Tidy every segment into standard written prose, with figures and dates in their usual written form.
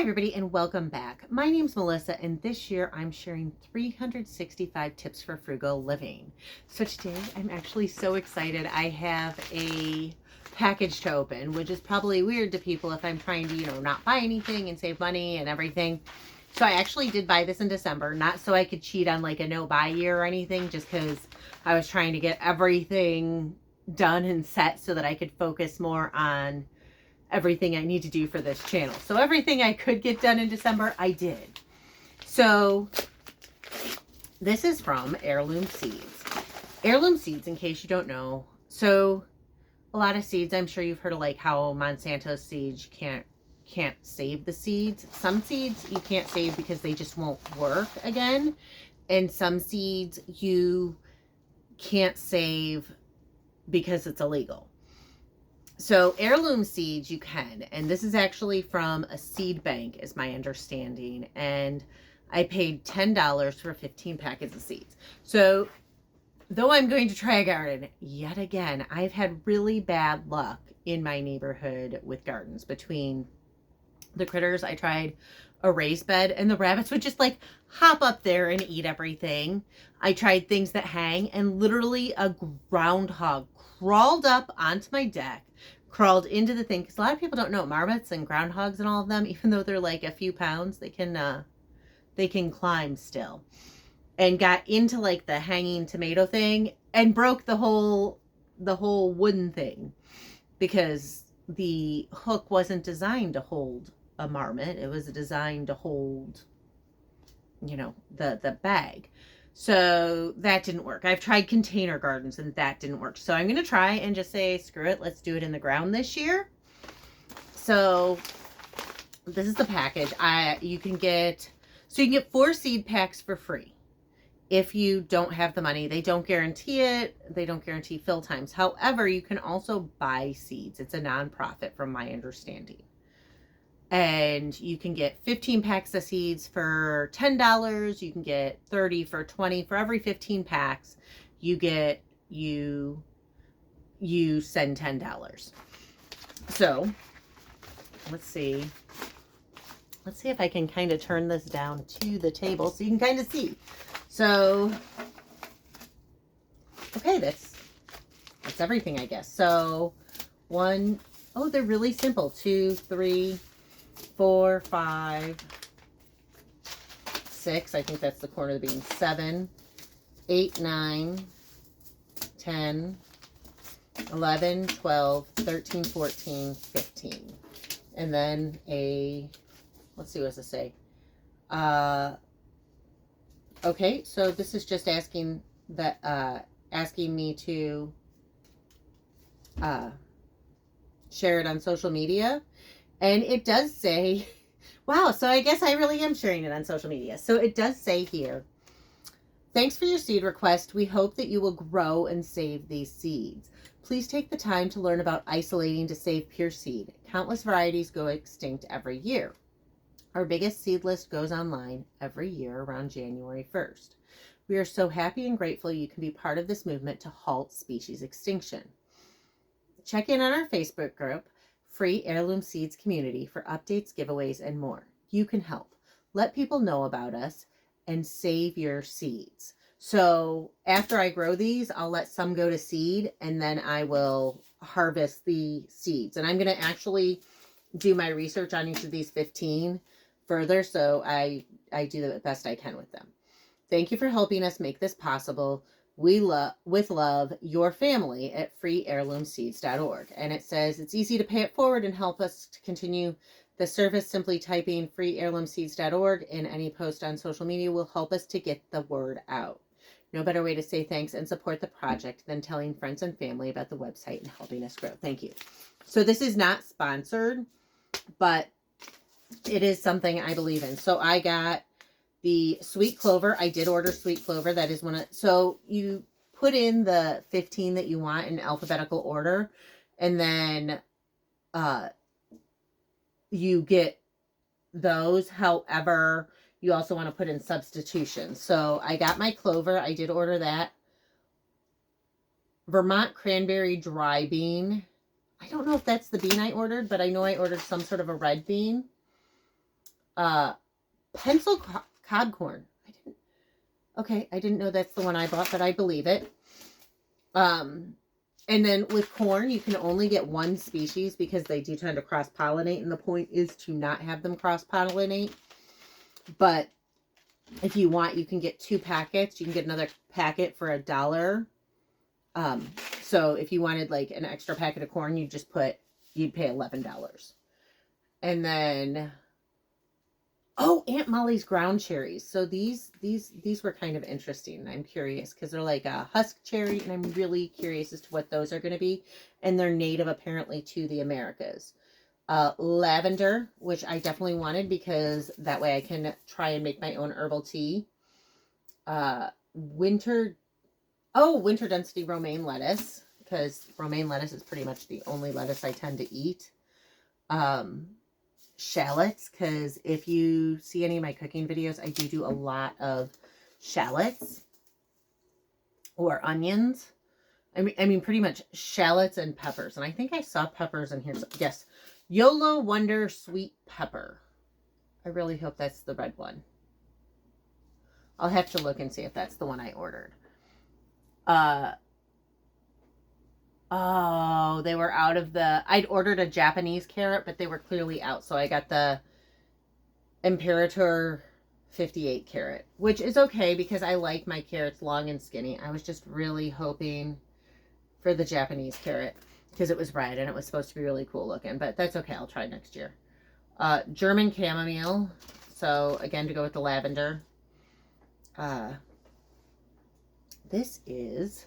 everybody, and welcome back. My name's Melissa, and this year I'm sharing 365 tips for frugal living. So today I'm actually so excited. I have a package to open, which is probably weird to people if I'm trying to, not buy anything and save money and everything. So I actually did buy this in December, not so I could cheat on like a no buy year or anything, just because I was trying to get everything done and set so that I could focus more on everything I need to do for this channel. So everything I could get done in December, I did. So this is from Heirloom Seeds. Heirloom Seeds, in case you don't know, so a lot of seeds, I'm sure you've heard of like how Monsanto seeds can't save the seeds. Some seeds you can't save because they just won't work again. And some seeds you can't save because it's illegal. So Heirloom Seeds you can, and this is actually from a seed bank is my understanding, and I paid $10 for 15 packets of seeds. So though I'm going to try a garden yet again, I've had really bad luck in my neighborhood with gardens. Between the critters, I tried a raised bed and the rabbits would just like hop up there and eat everything. I tried things that hang, and literally a groundhog crawled up onto my deck, crawled into the thing, because a lot of people don't know marmots and groundhogs and all of them, even though they're like a few pounds, they can climb still, and got into like the hanging tomato thing and broke the whole wooden thing, because the hook wasn't designed to hold a marmot. It was designed to hold, the bag. So that didn't work. I've tried container gardens and that didn't work. So I'm going to try and just say, screw it. Let's do it in the ground this year. So this is the package. You can get 4 seed packs for free. If you don't have the money, they don't guarantee it. They don't guarantee fill times. However, you can also buy seeds. It's a nonprofit from my understanding. And you can get 15 packs of seeds for $10. You can get 30 for $20. For every 15 packs, you send $10. So let's see if I can kind of turn this down to the table so you can kind of see. So, okay, that's everything, I guess. So they're really simple. 2, 3, 4, 5, 6, I think that's the corner of the bean, 7, 8, 9, 10, 11, 12, 13, 14, 15. And then let's see, what does it say? Okay, so this is just asking me to share it on social media. And it does say, wow, so I guess I really am sharing it on social media. So it does say here, thanks for your seed request. We hope that you will grow and save these seeds. Please take the time to learn about isolating to save pure seed. Countless varieties go extinct every year. Our biggest seed list goes online every year around January 1st. We are so happy and grateful you can be part of this movement to halt species extinction. Check in on our Facebook group, Free Heirloom Seeds Community, for updates, giveaways, and more. You can help. Let people know about us and save your seeds. So after I grow these, I'll let some go to seed, and then I will harvest the seeds. And I'm going to actually do my research on each of these 15 further, so I do the best I can with them. Thank you for helping us make this possible. With love, your family at freeheirloomseeds.org. And it says it's easy to pay it forward and help us to continue the service. Simply typing freeheirloomseeds.org in any post on social media will help us to get the word out. No better way to say thanks and support the project than telling friends and family about the website and helping us grow. Thank you. So this is not sponsored, but it is something I believe in. So I got the sweet clover. I did order sweet clover. That is so you put in the 15 that you want in alphabetical order, and then you get those. However, you also want to put in substitutions. So I got my clover. I did order that. Vermont cranberry dry bean. I don't know if that's the bean I ordered, but I know I ordered some sort of a red bean. Uh, pencil cod corn. I didn't know that's the one I bought, but I believe it. And then with corn, you can only get one species because they do tend to cross-pollinate, and the point is to not have them cross-pollinate. But if you want, you can get 2 packets. You can get another packet for $1. So if you wanted like an extra packet of corn, you'd pay $11. And then, oh, Aunt Molly's ground cherries. So these were kind of interesting. I'm curious because they're like a husk cherry, and I'm really curious as to what those are going to be. And they're native apparently to the Americas. Lavender, which I definitely wanted because that way I can try and make my own herbal tea. Winter density romaine lettuce, because romaine lettuce is pretty much the only lettuce I tend to eat. Shallots, because if you see any of my cooking videos, I do a lot of shallots or onions. I mean pretty much shallots and peppers. And I think I saw peppers in here. Yes. YOLO Wonder Sweet Pepper. I really hope that's the red one. I'll have to look and see if that's the one I ordered. Oh, they were out of I'd ordered a Japanese carrot, but they were clearly out. So I got the Imperator 58 carrot, which is okay because I like my carrots long and skinny. I was just really hoping for the Japanese carrot because it was red and it was supposed to be really cool looking, but that's okay. I'll try next year. German chamomile. So again, to go with the lavender. This is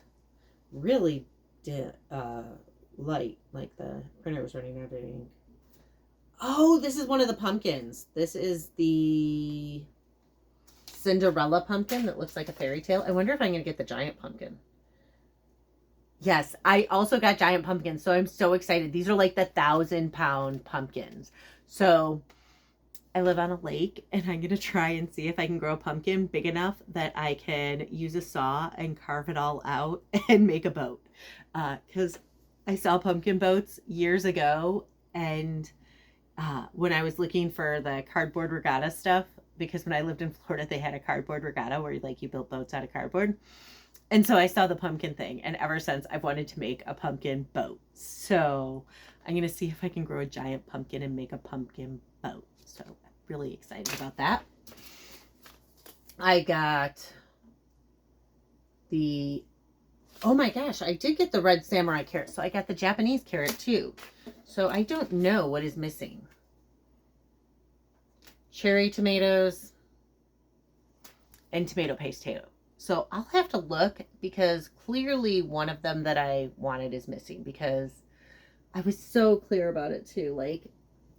really light, like the printer was running out of ink. Oh, this is one of the pumpkins. This is the Cinderella pumpkin that looks like a fairy tale. I wonder if I'm going to get the giant pumpkin. Yes, I also got giant pumpkins, so I'm so excited. These are like the 1,000-pound pumpkins. So I live on a lake, and I'm going to try and see if I can grow a pumpkin big enough that I can use a saw and carve it all out and make a boat. Because I saw pumpkin boats years ago, and when I was looking for the cardboard regatta stuff, because when I lived in Florida, they had a cardboard regatta where like you built boats out of cardboard. And so I saw the pumpkin thing, and ever since I've wanted to make a pumpkin boat. So I'm going to see if I can grow a giant pumpkin and make a pumpkin boat. So I'm really excited about that. I got oh my gosh, I did get the red samurai carrot. So I got the Japanese carrot too. So I don't know what is missing. Cherry tomatoes and tomato paste potato. So I'll have to look because clearly one of them that I wanted is missing because I was so clear about it too. Like,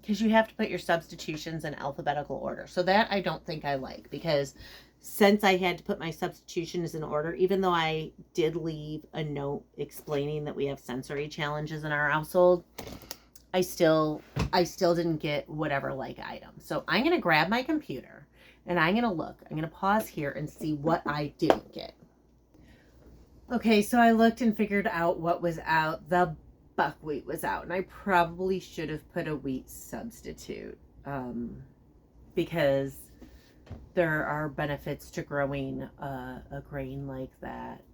because you have to put your substitutions in alphabetical order. So that I don't think I like because since I had to put my substitutions in order, even though I did leave a note explaining that we have sensory challenges in our household, I still didn't get whatever like item. So I'm going to grab my computer and I'm going to look. I'm going to pause here and see what I didn't get. Okay, so I looked and figured out what was out. The buckwheat was out, and I probably should have put a wheat substitute because there are benefits to growing a grain like that.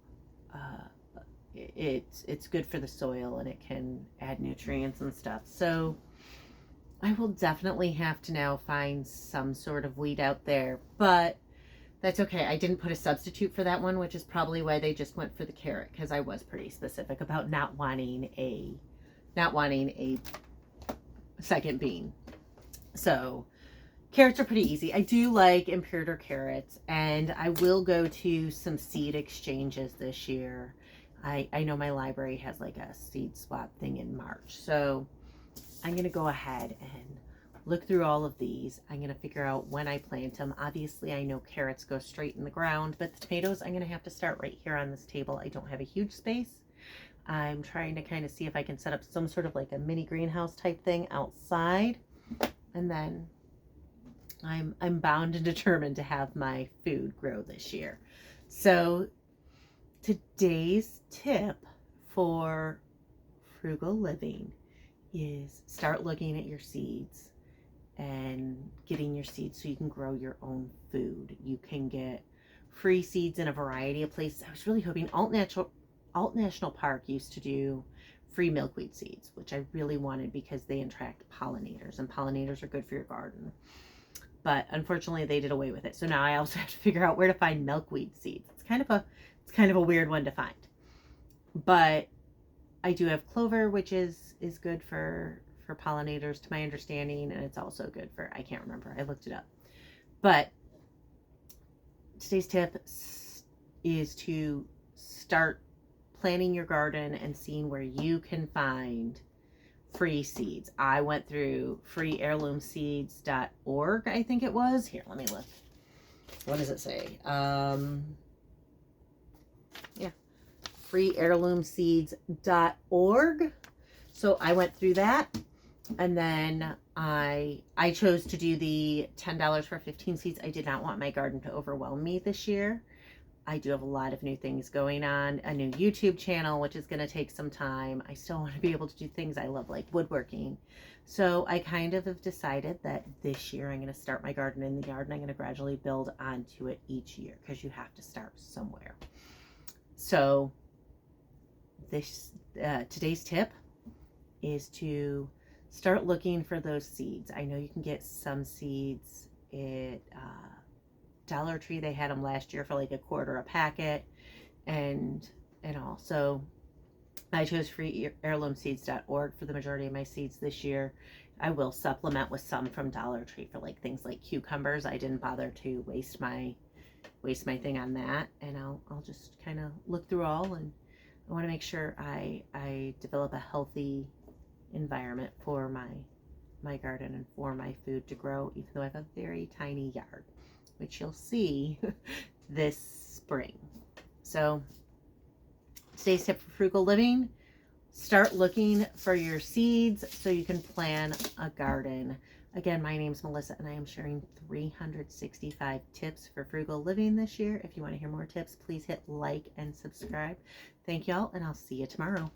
It's good for the soil and it can add nutrients and stuff. So I will definitely have to now find some sort of wheat out there, but that's okay. I didn't put a substitute for that one, which is probably why they just went for the carrot, because I was pretty specific about not wanting a second bean. So carrots are pretty easy. I do like Imperator carrots, and I will go to some seed exchanges this year. I know my library has like a seed swap thing in March, so I'm going to go ahead and look through all of these. I'm going to figure out when I plant them. Obviously, I know carrots go straight in the ground, but the tomatoes, I'm going to have to start right here on this table. I don't have a huge space. I'm trying to kind of see if I can set up some sort of like a mini greenhouse type thing outside. And then I'm bound and determined to have my food grow this year. So today's tip for frugal living is start looking at your seeds and getting your seeds so you can grow your own food. You can get free seeds in a variety of places. I was really hoping Alt National Park used to do free milkweed seeds, which I really wanted because they attract pollinators, and pollinators are good for your garden. But unfortunately they did away with it. So now I also have to figure out where to find milkweed seeds. It's kind of a weird one to find. But I do have clover, which is good for pollinators to my understanding, and it's also good for, I can't remember, I looked it up. But today's tip is to start planning your garden and seeing where you can find free seeds. I went through heirloomseeds.org, I think it was. Here, let me look. What does it say? Yeah, heirloomseeds.org. So I went through that, and then I chose to do the $10 for 15 seeds. I did not want my garden to overwhelm me this year. I do have a lot of new things going on, a new YouTube channel, which is going to take some time. I still want to be able to do things I love, like woodworking. So I kind of have decided that this year I'm going to start my garden in the yard, and I'm going to gradually build onto it each year, because you have to start somewhere. So today's tip is to start looking for those seeds. I know you can get some seeds at Dollar Tree. They had them last year for like $1.25 a packet, and all. So I chose free heirloomseeds.org for the majority of my seeds this year. I will supplement with some from Dollar Tree for like things like cucumbers. I didn't bother to waste my thing on that, and I'll just kind of look through all, and I want to make sure I develop a healthy environment for my garden and for my food to grow, even though I have a very tiny yard, which you'll see this spring. So today's tip for frugal living: start looking for your seeds so you can plan a garden. Again, my name's Melissa, and I am sharing 365 tips for frugal living this year. If you want to hear more tips, please hit like and subscribe. Thank y'all, and I'll see you tomorrow.